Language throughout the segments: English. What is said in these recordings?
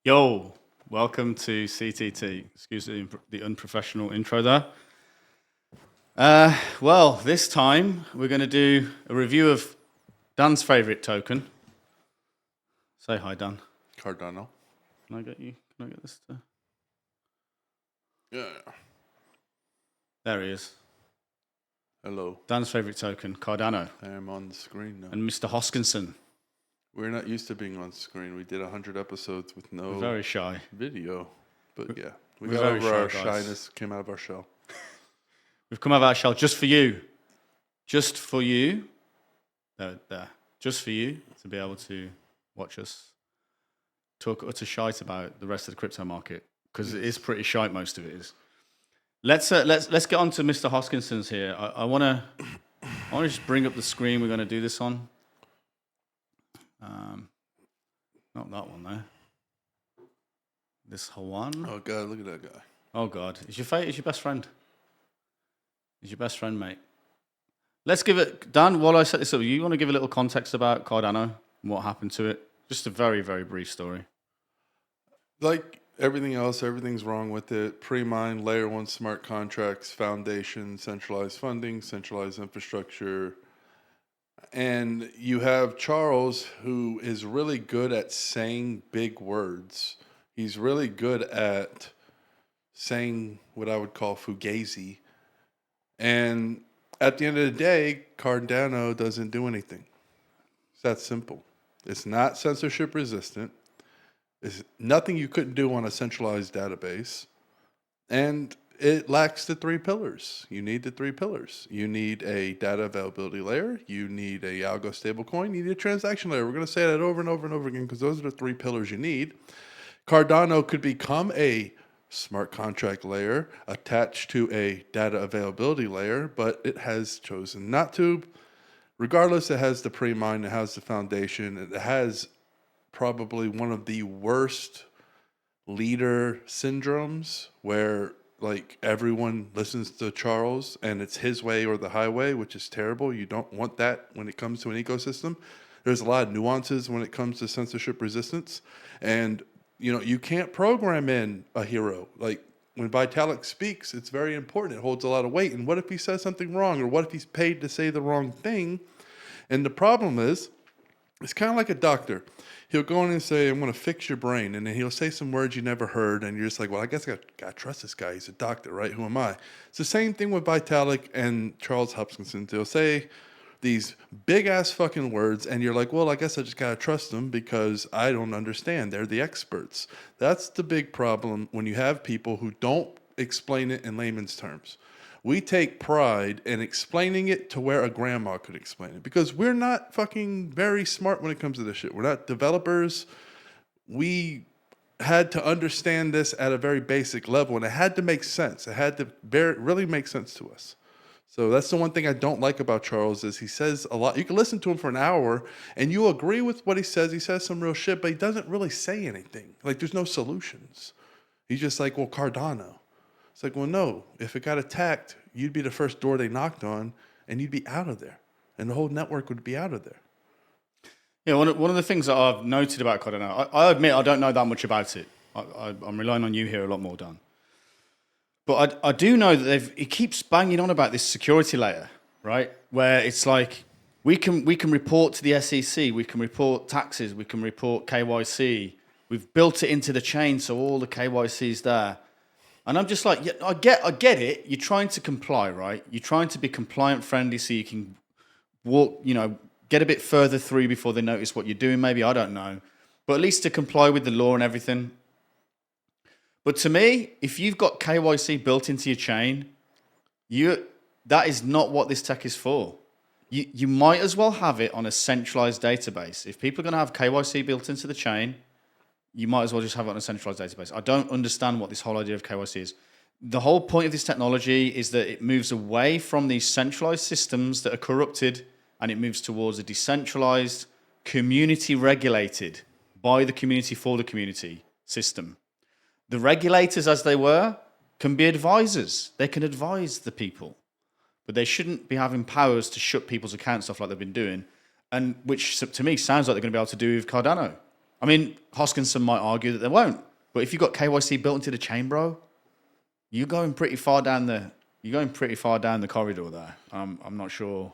Yo, welcome to CTT. Excuse the unprofessional intro there. Well, this time we're going to do a review of Dan's favorite token. Say hi, Dan. Cardano. Can I get you? Can I get this? Yeah. There he is. Hello. Dan's favorite token, Cardano, I am on the screen now. and Mr. Hoskinson. We're not used to being on screen. We did 100 episodes with no We're very shy. video. But yeah, we we're got very over our shy, guys. shyness, came out of our shell. We've come out of our shell just for you. Just for you. There. Just for you to be able to watch us talk utter shite about the rest of the crypto market, because it is pretty shite, most of it is. Let's get on to Mr. Hoskinson's here. I want to just bring up the screen we're going to do this on. Not that one there. This one. Oh God, look at that guy. Oh God, is your best friend? Is your best friend, mate? Let's give it, Dan. While I set this up, you want to give a little context about Cardano and what happened to it? Just a very, very brief story. Like everything else, everything's wrong with it. Pre-mine, layer one smart contracts, foundation, centralized funding, centralized infrastructure. And you have Charles, who is really good at saying big words. He's really good at saying what I would call fugazi. And at the end of the day, Cardano doesn't do anything. It's that simple. It's not censorship resistant. It's nothing you couldn't do on a centralized database. And it lacks the three pillars. You need the three pillars. You need a data availability layer. You need a algo stablecoin. You need a transaction layer. We're going to say that over and over and over again because those are the three pillars you need. Cardano could become a smart contract layer attached to a data availability layer, but it has chosen not to. Regardless, it has the pre-mine, it has the foundation, it has probably one of the worst leader syndromes where like everyone listens to Charles and it's his way or the highway, which is terrible. You don't want that when it comes to an ecosystem. There's a lot of nuances when it comes to censorship resistance. And, you know, you can't program in a hero. Like when Vitalik speaks, it's very important. It holds a lot of weight. And what if he says something wrong? Or what if he's paid to say the wrong thing? And the problem is, it's kind of like a doctor. He'll go in and say, I'm going to fix your brain. And then he'll say some words you never heard. And you're just like, well, I guess I got to trust this guy. He's a doctor, right? Who am I? It's the same thing with Vitalik and Charles Hoskinson. They'll say these big-ass fucking words. And you're like, well, I guess I just got to trust them because I don't understand. They're the experts. That's the big problem when you have people who don't explain it in layman's terms. We take pride in explaining it to where a grandma could explain it because we're not fucking very smart when it comes to this shit. We're not developers. We had to understand this at a very basic level, and it had to make sense. It had to really make sense to us. So that's the one thing I don't like about Charles is he says a lot. You can listen to him for an hour, and you agree with what he says. He says some real shit, but he doesn't really say anything. Like, there's no solutions. He's just like, well, Cardano. It's like, well, no, if it got attacked, you'd be the first door they knocked on and you'd be out of there. And the whole network would be out of there. Yeah, one of the things that I've noted about Cardano, I admit I don't know that much about it. I'm relying on you here a lot more, Dan. But I do know that he keeps banging on about this security layer, right? Where it's like, we can report to the SEC, we can report taxes, we can report KYC. We've built it into the chain so all the KYC is there. And I'm just like, yeah, I get it. You're trying to comply, right? You're trying to be compliant friendly so you can walk, get a bit further through before they notice what you're doing. Maybe, I don't know. But at least to comply with the law and everything. But to me, if you've got KYC built into your chain, that is not what this tech is for. You might as well have it on a centralized database. If people are going to have KYC built into the chain, you might as well just have it on a centralized database. I don't understand what this whole idea of KYC is. The whole point of this technology is that it moves away from these centralized systems that are corrupted and it moves towards a decentralized, community-regulated, by the community, for the community system. The regulators, as they were, can be advisors. They can advise the people. But they shouldn't be having powers to shut people's accounts off like they've been doing, and which to me sounds like they're going to be able to do with Cardano. I mean, Hoskinson might argue that they won't, but if you've got KYC built into the chain, bro, you're going pretty far down the corridor there. I'm not sure.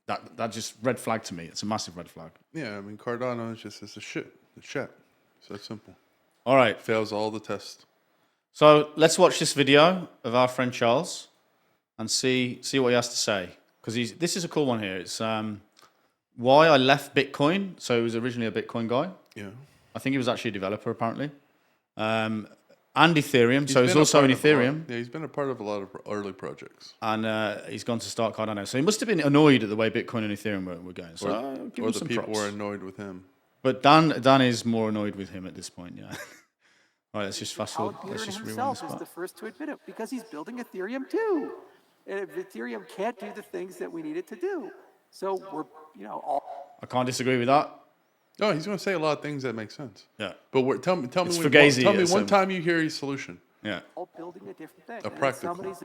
That just red flag to me. It's a massive red flag. Yeah, I mean, Cardano is just it's a shit. It's shit. It's that simple. All right. Fails all the tests. So let's watch this video of our friend Charles and see what he has to say. Because this is a cool one here. It's why I left Bitcoin. So he was originally a Bitcoin guy. Yeah. I think he was actually a developer, apparently. And Ethereum. So he's also in Ethereum. Yeah, he's been a part of a lot of early projects. And he's gone to start Cardano. So he must have been annoyed at the way Bitcoin and Ethereum were going. So or the people were annoyed with him. But Dan is more annoyed with him at this point, yeah. All right, let's just fast forward. Let's just rewind this himself is part. the first to admit it because he's building Ethereum too. And if Ethereum can't do the things that we need it to do. So we're, all... I can't disagree with that. Oh, he's going to say a lot of things that make sense. Yeah. But tell me one time you hear his solution. Yeah. All building a different thing. A practical. Somebody's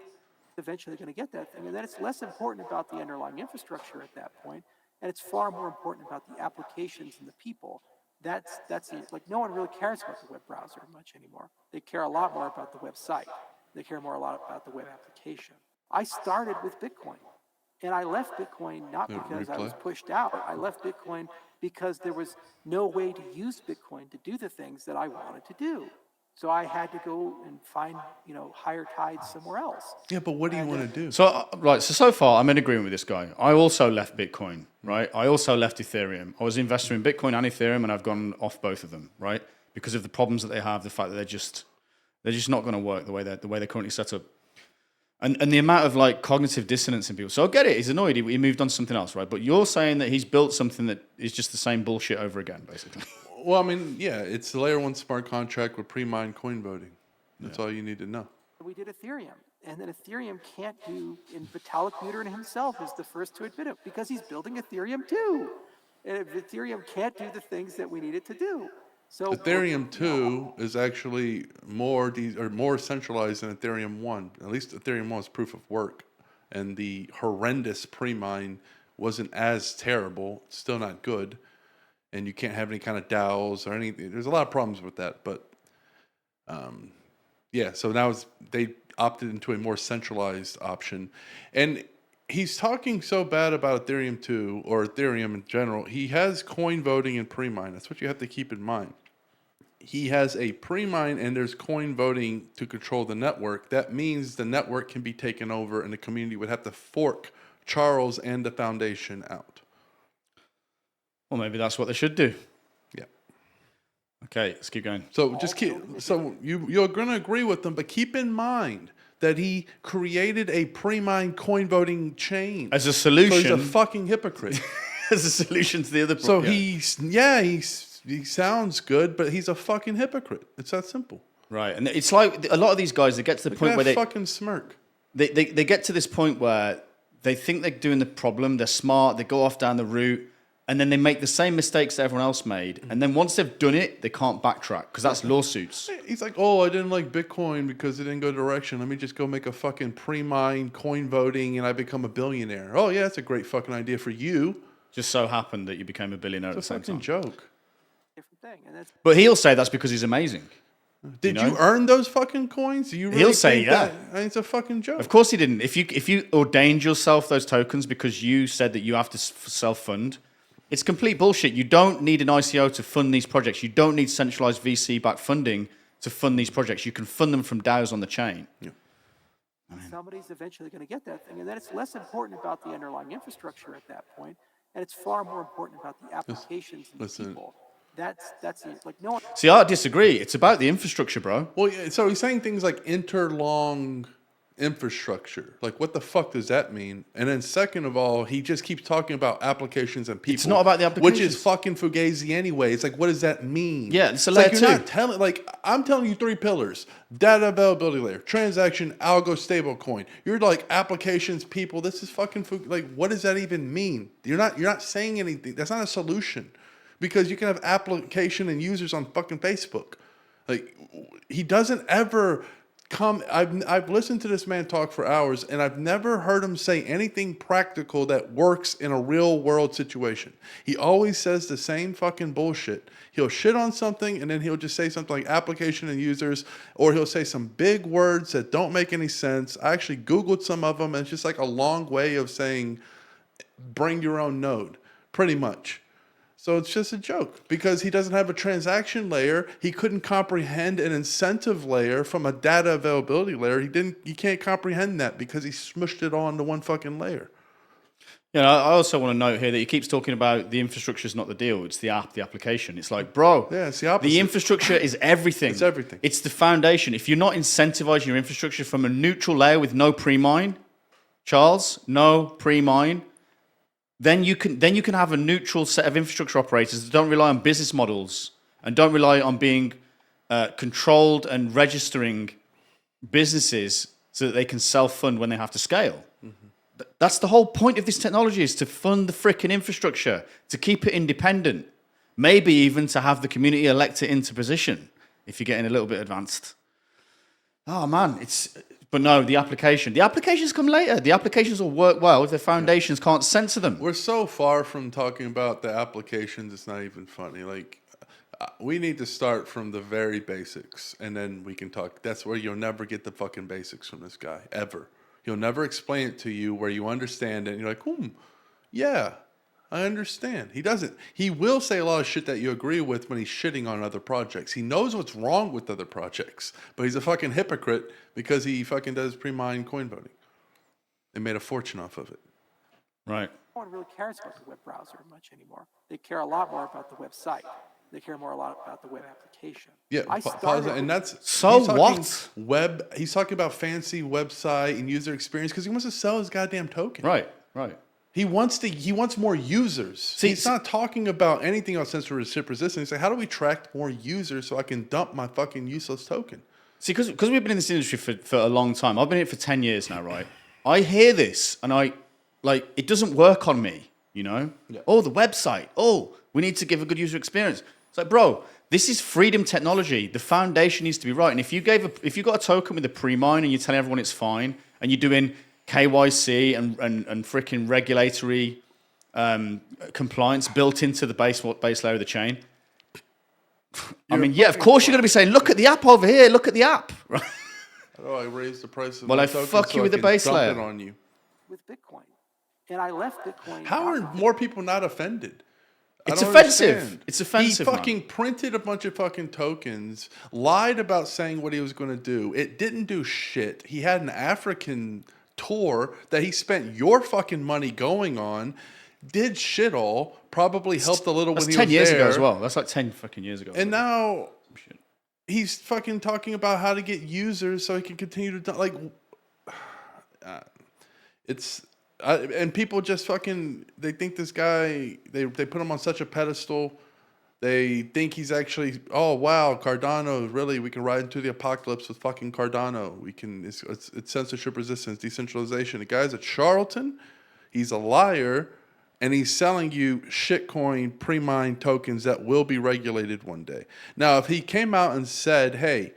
eventually going to get that thing. And then it's less important about the underlying infrastructure at that point, and it's far more important about the applications and the people. That's it. Like, no one really cares about the web browser much anymore. They care a lot more about the website. They care a lot about the web application. I started with Bitcoin, and I left Bitcoin not because I was pushed out. I left Bitcoin because there was no way to use Bitcoin to do the things that I wanted to do. So I had to go and find, higher tides somewhere else. Yeah, but what do you want to do? So far, I'm in agreement with this guy. I also left Bitcoin, right? I also left Ethereum. I was an investor in Bitcoin and Ethereum, and I've gone off both of them, right? Because of the problems that they have, the fact that they're just not going to work the way they're currently set up. And the amount of cognitive dissonance in people. So I get it. He's annoyed. He moved on to something else, right? But you're saying that he's built something that is just the same bullshit over again, basically. Well, I mean, yeah, it's the layer 1 smart contract with pre-mined coin voting. That's all you need to know. We did Ethereum, and then Ethereum can't do, and Vitalik Buterin himself is the first to admit it because he's building Ethereum too. And if Ethereum can't do the things that we need it to do. So Ethereum 2 is actually more centralized than Ethereum 1. At least Ethereum 1 is proof of work. And the horrendous pre-mine wasn't as terrible. It's still not good. And you can't have any kind of DAOs or anything. There's a lot of problems with that. But, so now they opted into a more centralized option. And he's talking so bad about Ethereum 2 or Ethereum in general. He has coin voting and pre-mine. That's what you have to keep in mind. He has a pre-mine and there's coin voting to control the network. That means the network can be taken over and the community would have to fork Charles and the foundation out. Well, maybe that's what they should do. Yeah. Okay, let's keep going. So you're going to agree with them, but keep in mind that he created a pre-mine coin voting chain as a solution. So he's a fucking hypocrite. As a solution to the other problem. So he sounds good, but he's a fucking hypocrite. It's that simple. Right, and it's like a lot of these guys, they get to the point where they fucking smirk. They get to this point where they think they're doing the problem. They're smart. They go off down the route. And then they make the same mistakes that everyone else made. And then once they've done it, they can't backtrack because that's lawsuits. He's like, oh, I didn't like Bitcoin because it didn't go direction. Let me just go make a fucking pre-mine coin voting and I become a billionaire. Oh, yeah, that's a great fucking idea for you. Just so happened that you became a billionaire at the same time. It's a fucking joke. Different thing. And that's but he'll say that's because he's amazing. Did you earn those fucking coins? Do you really He'll say, think that? I mean, it's a fucking joke. Of course he didn't. If you ordained yourself those tokens because you said that you have to self-fund, it's complete bullshit. You don't need an ICO to fund these projects. You don't need centralized VC-backed funding to fund these projects. You can fund them from DAOs on the chain. Yeah. Somebody's eventually going to get that thing. And then it's less important about the underlying infrastructure at that point, and it's far more important about the applications and the people. That's it. Like, no one... See, I disagree. It's about the infrastructure, bro. Well, so he's saying things like interlong infrastructure. Like, what the fuck does that mean? And then second of all, he just keeps talking about applications and people. It's not about the applications. Which is fucking fugazi anyway. It's like, what does that mean? Yeah, it's a layer two. You're not telling, I'm telling you 3 pillars. Data availability layer, transaction, algo, stable coin. You're like, applications, people. This is fucking what does that even mean? You're not saying anything. That's not a solution. Because you can have application and users on fucking Facebook. Like, he doesn't ever I've listened to this man talk for hours, and I've never heard him say anything practical that works in a real world situation. He always says the same fucking bullshit. He'll shit on something, and then he'll just say something like application and users, or he'll say some big words that don't make any sense. I actually Googled some of them, and it's just like a long way of saying, bring your own node, pretty much. So it's just a joke because he doesn't have a transaction layer. He couldn't comprehend an incentive layer from a data availability layer. He can't comprehend that because he smushed it all into one fucking layer. Yeah, I also want to note here that he keeps talking about the infrastructure is not the deal. It's the app, the application. It's like, bro, yeah, it's the opposite. The infrastructure is everything. It's everything. It's the foundation. If you're not incentivizing your infrastructure from a neutral layer with no pre-mine, Charles, no pre-mine, then you can have a neutral set of infrastructure operators that don't rely on business models and don't rely on being controlled and registering businesses so that they can self-fund when they have to scale. Mm-hmm. That's the whole point of this technology, is to fund the frickin' infrastructure, to keep it independent, maybe even to have the community elect it into position if you're getting a little bit advanced. Oh man, But no, the applications come later. The applications will work well if the foundations can't censor them. We're so far from talking about the applications, it's not even funny. Like, we need to start from the very basics, and then we can talk. That's where you'll never get the fucking basics from this guy, ever. He'll never explain it to you where you understand it, and you're like, yeah, I understand. He doesn't. He will say a lot of shit that you agree with when he's shitting on other projects. He knows what's wrong with other projects, but he's a fucking hypocrite because he fucking does pre-mine coin voting and made a fortune off of it. Right. No one really cares about the web browser much anymore. They care a lot more about the website. They care more a lot about the web application. Yeah, and that's so what? He's talking about fancy website and user experience because he wants to sell his goddamn token. Right. He wants more users. He's not talking about anything else since recip resistant. He's like, how do we attract more users so I can dump my fucking useless token? See, because we've been in this industry for a long time. I've been in it for 10 years now, right? I hear this and it doesn't work on me, you know? Yeah. Oh, the website. Oh, we need to give a good user experience. It's like, bro, this is freedom technology. The foundation needs to be right. And if you got a token with a pre-mine and you're telling everyone it's fine and you're doing KYC and freaking regulatory compliance built into the base layer of the chain. I mean, yeah, of course you're going to be saying, look at the app over here, look at the app. Right? Oh, I raised the price of my token fuck you with the base layer. It on you. With Bitcoin. And I left Bitcoin. How are more people not offended? It's offensive. It's offensive. He fucking printed a bunch of fucking tokens, lied about saying what he was going to do. It didn't do shit. He had an African tour that he spent your fucking money going on, did shit all, probably helped a little when he was there. That's 10 years ago as well. That's like 10 fucking years ago. And now he's fucking talking about how to get users so he can continue to and people just fucking, they think this guy, they put him on such a pedestal. They think he's actually, oh wow, Cardano, really, we can ride into the apocalypse with fucking Cardano. It's censorship resistance, decentralization. The guy's a charlatan, he's a liar, and he's selling you shitcoin pre-mined tokens that will be regulated one day. Now, if he came out and said, hey,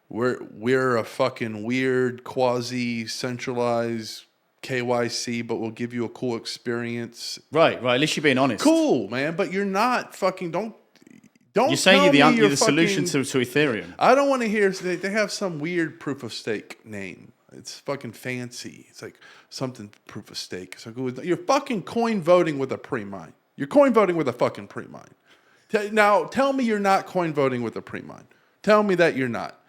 we're a fucking weird quasi-centralized KYC, but we'll give you a cool experience. Right. At least you're being honest. Cool, man. But you're not fucking. Don't. You're saying you're the solution to Ethereum. I don't want to hear. They have some weird proof of stake name. It's fucking fancy. It's like something proof of stake. So you're fucking coin voting with a pre-mine. You're coin voting with a fucking pre-mine. Now tell me you're not coin voting with a pre-mine. Tell me that you're not,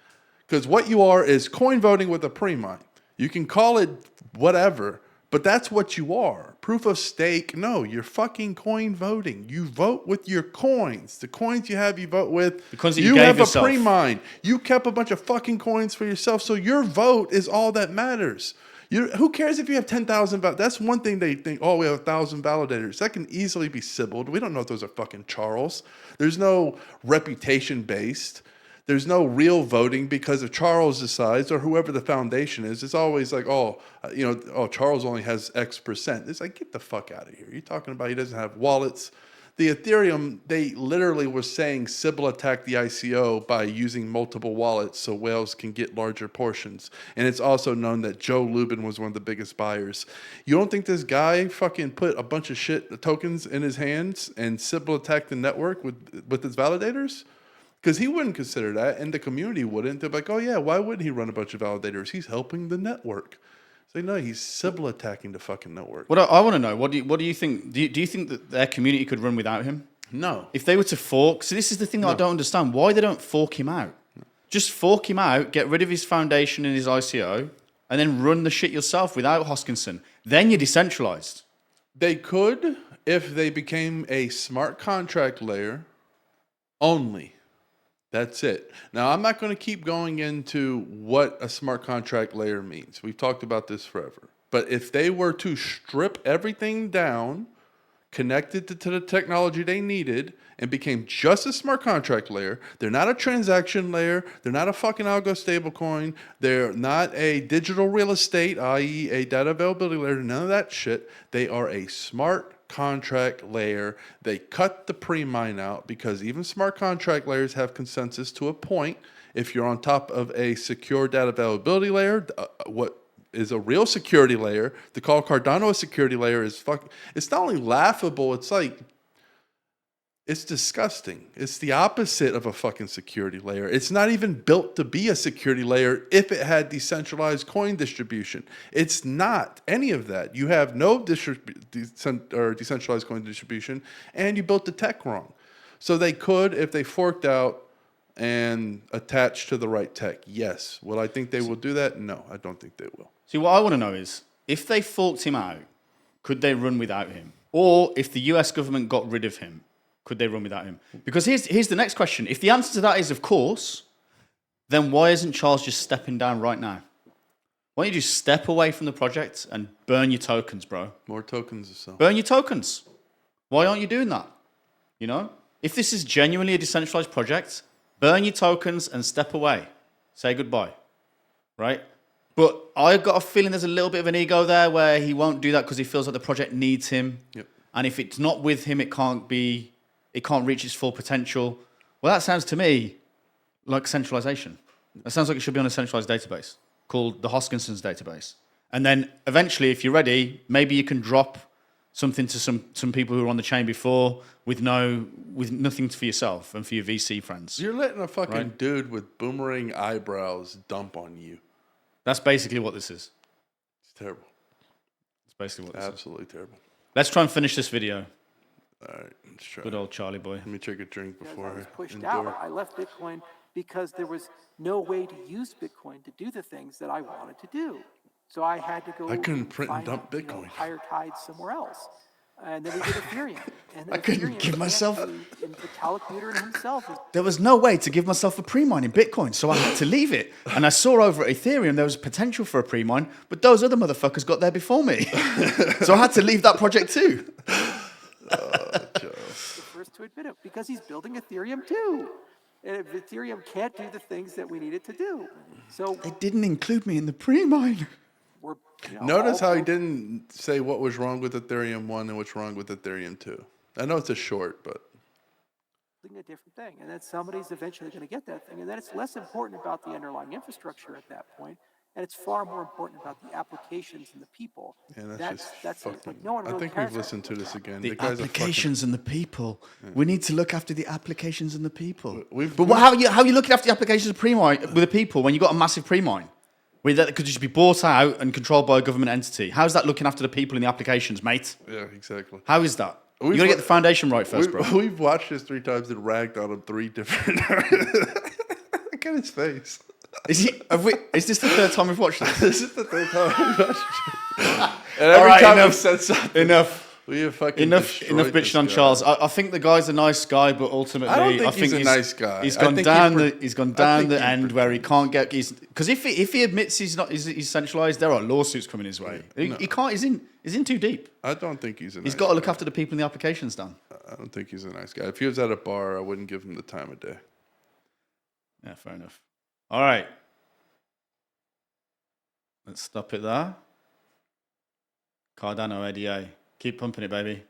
because what you are is coin voting with a pre-mine. You can call it whatever, but that's what you are. Proof of stake, no, you're fucking coin voting. You vote with your coins. The coins you have, you vote with. Because you have a pre-mine. You kept a bunch of fucking coins for yourself, so your vote is all that matters. Who cares if you have 10,000? That's one thing they think, oh, we have 1,000 validators. That can easily be sibbled. We don't know if those are fucking Charles. There's no reputation based. There's no real voting because if Charles decides or whoever the foundation is, it's always like, Charles only has X%. It's like, get the fuck out of here. You're talking about he doesn't have wallets The Ethereum, they literally were saying Sybil attacked the ICO by using multiple wallets so whales can get larger portions. And it's also known that Joe Lubin was one of the biggest buyers. You don't think this guy fucking put a bunch of shit tokens in his hands and Sybil attacked the network with his validators? Because he wouldn't consider that, and the community wouldn't. They're like, oh yeah, why wouldn't he run a bunch of validators? He's helping the network. So no, he's Sybil attacking the fucking network. What I want to know, what do you think? Do you think that their community could run without him? No. If they were to fork, so this is the thing that I don't understand. Why they don't fork him out? Just fork him out, get rid of his foundation and his ICO, and then run the shit yourself without Hoskinson. Then you're decentralized. They could if they became a smart contract layer only. That's it. Now, I'm not going to keep going into what a smart contract layer means. We've talked about this forever. But if they were to strip everything down, connect it to the technology they needed, and became just a smart contract layer, they're not a transaction layer, they're not a fucking algo stablecoin, they're not a digital real estate, i.e. a data availability layer, none of that shit. They are a smart contract layer. They cut the pre-mine out because even smart contract layers have consensus to a point. If you're on top of a secure data availability layer, what is a real security layer, to call Cardano a security layer is it's not only laughable, it's disgusting. It's the opposite of a fucking security layer. It's not even built to be a security layer if it had decentralized coin distribution. It's not any of that. You have no decentralized coin distribution, and you built the tech wrong. So they could, if they forked out and attached to the right tech, yes. Will I think they will do that? No, I don't think they will. See, what I want to know is, if they forked him out, could they run without him? Or if the US government got rid of him, could they run without him? Because here's the next question. If the answer to that is of course, then why isn't Charles just stepping down right now? Why don't you just step away from the project and burn your tokens, bro? More tokens or so. Burn your tokens. Why aren't you doing that? You know? If this is genuinely a decentralized project, burn your tokens and step away. Say goodbye. Right? But I've got a feeling there's a little bit of an ego there where he won't do that because he feels like the project needs him. Yep. And if it's not with him, it can't reach its full potential. Well, that sounds to me like centralization. That sounds like it should be on a centralized database called the Hoskinson's database. And then eventually, if you're ready, maybe you can drop something to some people who were on the chain before with nothing for yourself and for your VC friends. You're letting a fucking dude with boomerang eyebrows dump on you. That's basically what this is. It's terrible. It's basically what this is. Absolutely terrible. Let's try and finish this video. All right, let's try. Good old Charlie boy. Let me take a drink before I was pushed endure. out. I left Bitcoin because there was no way to use Bitcoin to do the things that I wanted to do. So I had to go. I couldn't print and find, dump Bitcoin. Higher tide somewhere else. And then we did Ethereum. And I couldn't Ethereum give myself- And Vitalik Buterin himself is There was no way to give myself a pre-mine in Bitcoin, so I had to leave it. And I saw over at Ethereum there was potential for a pre-mine, but those other motherfuckers got there before me. So I had to leave that project too. the first to admit it because he's building Ethereum too. And if Ethereum can't do the things that we need it to do. So They didn't include me in the pre-mine. we're Notice how he didn't say what was wrong with Ethereum 1 and what's wrong with Ethereum 2. I know it's a short, but a different thing, and then somebody's eventually going to get that thing, and then it's less important about the underlying infrastructure at that point, and it's far more important about the applications and the people. yeah, that's fucking. like no one really I think cares we've listened to this again. The guy's applications and the people. We need to look after the applications and the people. We've- How are you looking after the applications of pre-mine with the people when you've got a massive pre-mine? Where that could just be bought out and controlled by a government entity. How's that looking after the people in the applications, mate? Yeah, exactly. How is that? You We've got to wa- get the foundation right first, bro. We've watched this 3 times and ragged on him 3 different. Look at his face. Is this the third time we've watched this? This is the 3rd time we've watched it. And every right, time enough. we said something, Enough. we have fucking Enough destroyed this bitching on guy. Charles. I think the guy's a nice guy, but ultimately, I don't think he's a nice guy. He's I gone think down he he's gone I down think the he end where he can't get. Because if he admits he's centralized, there are lawsuits coming his way. He can't. He's in too deep. I don't think he's a nice He's got to look guy. after the people in the applications, Dan. I don't think he's a nice guy. If he was at a bar, I wouldn't give him the time of day. Yeah, fair enough. All right. Let's stop it there. Cardano ADA. Keep pumping it, baby.